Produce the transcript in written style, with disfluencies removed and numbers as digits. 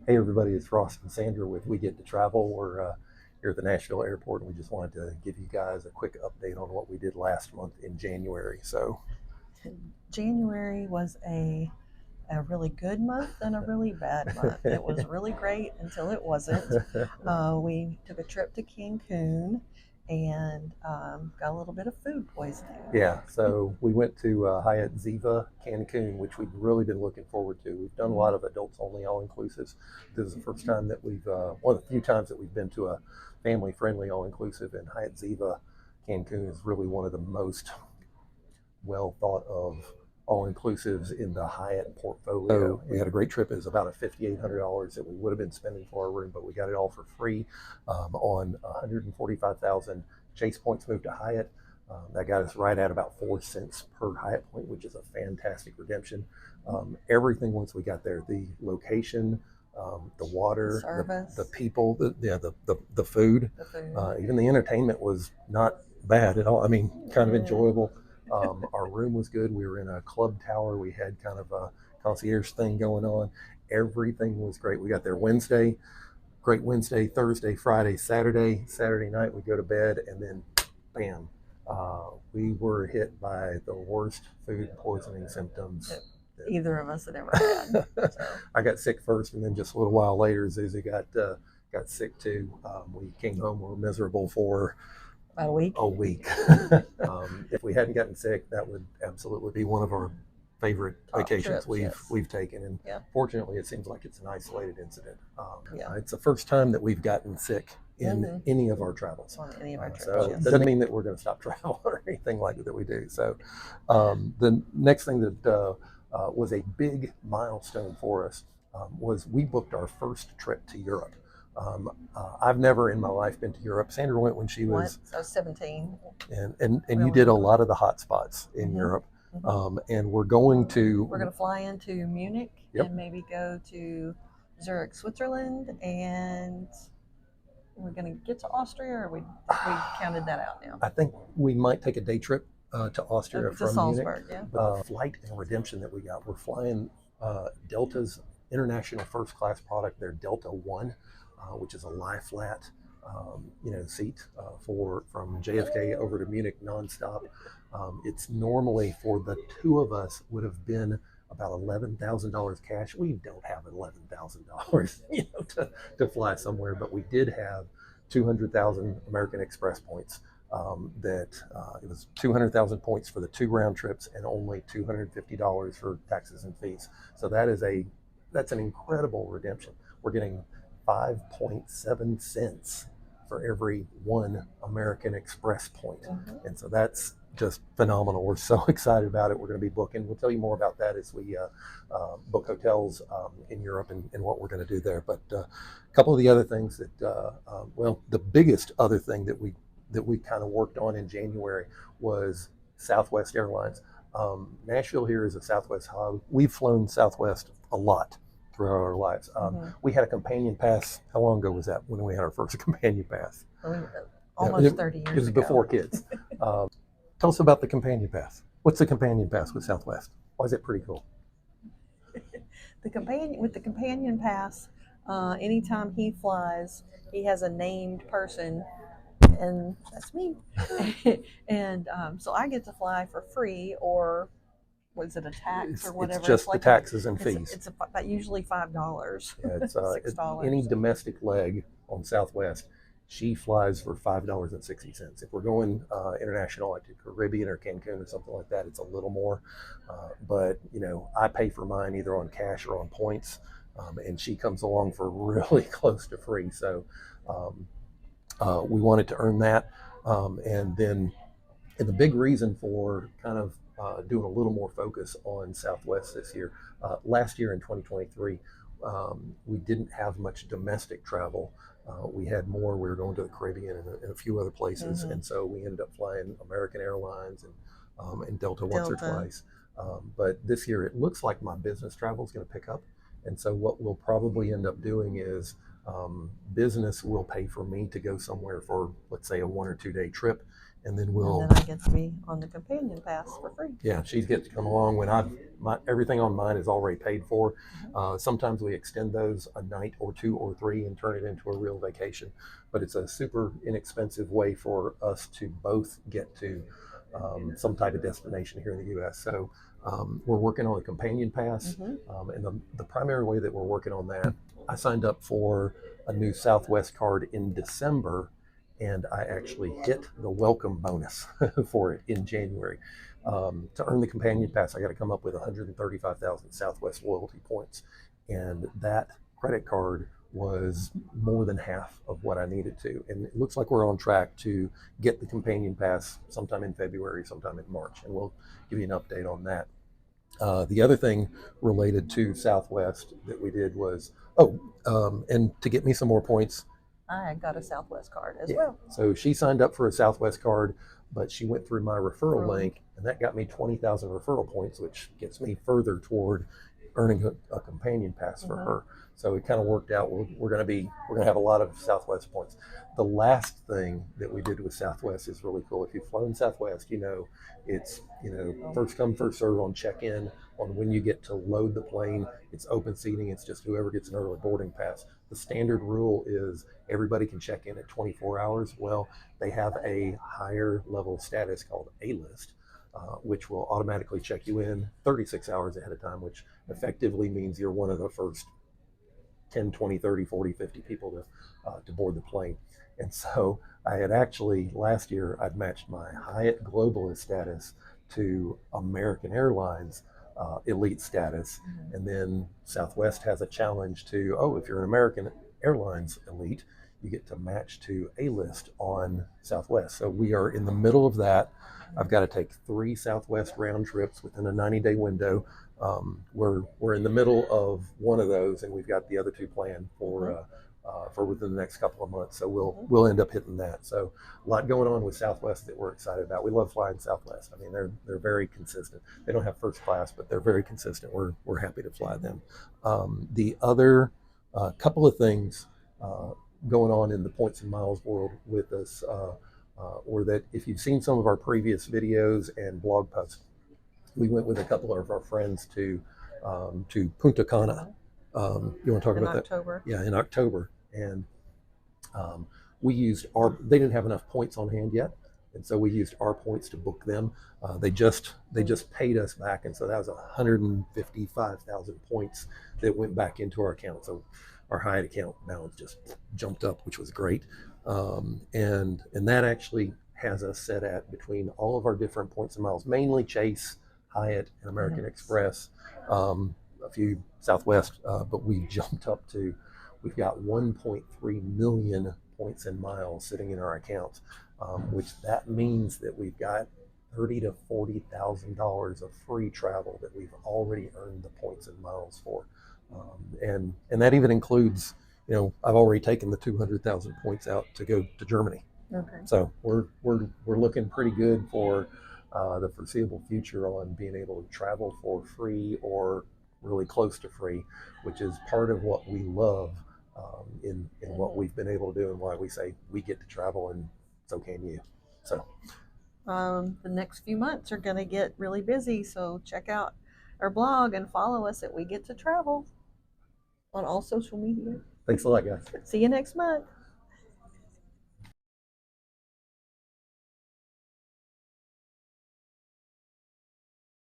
Hey everybody, it's Ross and Sandra with We Get to Travel. We're here at the Nashville airport, and we just wanted to give you guys a quick update on what we did last month in January. January was a really good month and a really bad month. It was really great until it wasn't. We took a trip to Cancun and got a little bit of food poisoning. Yeah, so we went to Hyatt Ziva Cancun, which we've really been looking forward to. We've done a lot of adults only all inclusives. This is the first time that one of the few times that we've been to a family friendly all inclusive, and Hyatt Ziva Cancun is really one of the most well thought of all inclusives in the Hyatt portfolio. We had a great trip. It was about $5,800 that we would have been spending for our room, but we got it all for free on 145,000 Chase points moved to Hyatt. That got us right at about 4 cents per Hyatt point, which is a fantastic redemption. Everything once we got there, the location, the water, the people, the food, even the entertainment was not bad at all. I mean, kind of enjoyable. Our room was good. We were in a club tower. We had kind of a concierge thing going on. Everything was great. We got there Wednesday, great Wednesday, Thursday, Friday, Saturday. Saturday night we go to bed, and then bam, we were hit by the worst food poisoning symptoms that either of us had ever had. So. I got sick first, and then just a little while later, Zuzi got sick too. We came home, we were miserable for about a week. If we hadn't gotten sick, that would absolutely be one of our favorite vacations we've taken. And fortunately, it seems like it's an isolated incident. It's the first time that we've gotten sick in any of our travels. On any of our trips. So it doesn't mean that we're going to stop travel or anything like that we do. So the next thing that was a big milestone for us was we booked our first trip to Europe. I've never in my life been to Europe. Sandra went when she was 17. And you did a lot of the hot spots in Europe. And we're going to fly into Munich and maybe go to Zurich, Switzerland, and we're going to get to Austria, or we counted that out now? I think we might take a day trip to Austria to from Salzburg, Munich. But the flight and redemption that we got, we're flying Delta's international first class product, their Delta One, which is a lie flat seat from JFK over to Munich nonstop. It's normally, for the two of us, would have been about $11,000 cash. We don't have $11,000 to fly somewhere, but we did have 200,000 American Express points. It was 200,000 points for the 2 round trips and only $250 for taxes and fees. So that's an incredible redemption. We're getting 5.7 cents for every 1 American Express point. And so that's just phenomenal. We're so excited about it. We're going to be booking. We'll tell you more about that as we book hotels in Europe and what we're going to do there. But a couple of the other things that, the biggest other thing that we kind of worked on in January was Southwest Airlines. Nashville here is a Southwest hub. We've flown Southwest a lot throughout our lives. We had a companion pass. How long ago was that when we had our first companion pass? Almost 30 years ago. It was before kids. Tell us about the companion pass. What's the companion pass with Southwest? Why is it pretty cool? The companion pass, anytime he flies, he has a named person, and that's me. And so I get to fly for free, or was it a tax or whatever? It's just the taxes and fees. It's usually $5. Yeah, it's $6. Any domestic leg on Southwest, she flies for $5.60. If we're going international, like to Caribbean or Cancun or something like that, it's a little more. But I pay for mine either on cash or on points, and she comes along for really close to free. So we wanted to earn that, and the big reason for kind of doing a little more focus on Southwest this year. Last year in 2023, we didn't have much domestic travel. We had more. We were going to the Caribbean and a few other places, and so we ended up flying American Airlines and Delta once or twice. But this year, it looks like my business travel is going to pick up, and so what we'll probably end up doing is business will pay for me to go somewhere for, let's say, a 1 or 2 day trip, and then And we'll. then I get to be on the companion pass for free. Yeah, she gets to come along when everything on mine is already paid for. Sometimes we extend those a night or two or three and turn it into a real vacation, but it's a super inexpensive way for us to both get to some type of destination here in the U.S. So we're working on a companion pass, and the primary way that we're working on that, I signed up for a new Southwest card in December, and I actually hit the welcome bonus for it in January. To earn the companion pass, I got to come up with 135,000 Southwest loyalty points, and that credit card was more than half of what I needed to. And it looks like we're on track to get the companion pass sometime in February, sometime in March, and we'll give you an update on that. The other thing related to Southwest that we did was, and to get me some more points, I got a Southwest card as yeah. well. So she signed up for a Southwest card, but she went through my referral link, and that got me 20,000 referral points, which gets me further toward earning a companion pass for her. So it kind of worked out. We're going to have a lot of Southwest points. The last thing that we did with Southwest is really cool. If you've flown Southwest, it's first come first serve on check-in. On when you get to load the plane, it's open seating. It's just whoever gets an early boarding pass. The standard rule is everybody can check in at 24 hours. Well, they have a higher level status called A-list, which will automatically check you in 36 hours ahead of time, which effectively means you're one of the first 10, 20, 30, 40, 50 people to board the plane. And so I had actually, last year, I'd matched my Hyatt Globalist status to American Airlines elite status. And then Southwest has a challenge to, if you're an American Airlines elite, you get to match to A-list on Southwest. So we are in the middle of that. I've got to take 3 Southwest round trips within a 90-day window. We're in the middle of one of those, and we've got the other 2 planned for within the next couple of months. So we'll end up hitting that. So a lot going on with Southwest that we're excited about. We love flying Southwest. I mean, they're very consistent. They don't have first class, but they're very consistent. We're happy to fly them. The other couple of things going on in the points and miles world with us, or that if you've seen some of our previous videos and blog posts, we went with a couple of our friends to Punta Cana. You want to talk about October. that? Yeah, in October. And we used they didn't have enough points on hand yet. And so we used our points to book them. They just paid us back. And so that was 155,000 points that went back into our account. So our Hyatt account balance just jumped up, which was great. And that actually has us set at between all of our different points and miles, mainly Chase, Hyatt, and American Express, a few Southwest, but we jumped up to, we've got 1.3 million points and miles sitting in our accounts, which that means that we've got $30,000 to $40,000 of free travel that we've already earned the points and miles for, and that even includes, I've already taken the 200,000 points out to go to Germany. Okay. So we're looking pretty good for the foreseeable future on being able to travel for free or really close to free, which is part of what we love in what we've been able to do and why we say we get to travel and so can you. So the next few months are going to get really busy, so check out our blog and follow us at We Get to Travel on all social media. Thanks a lot, guys. See you next month.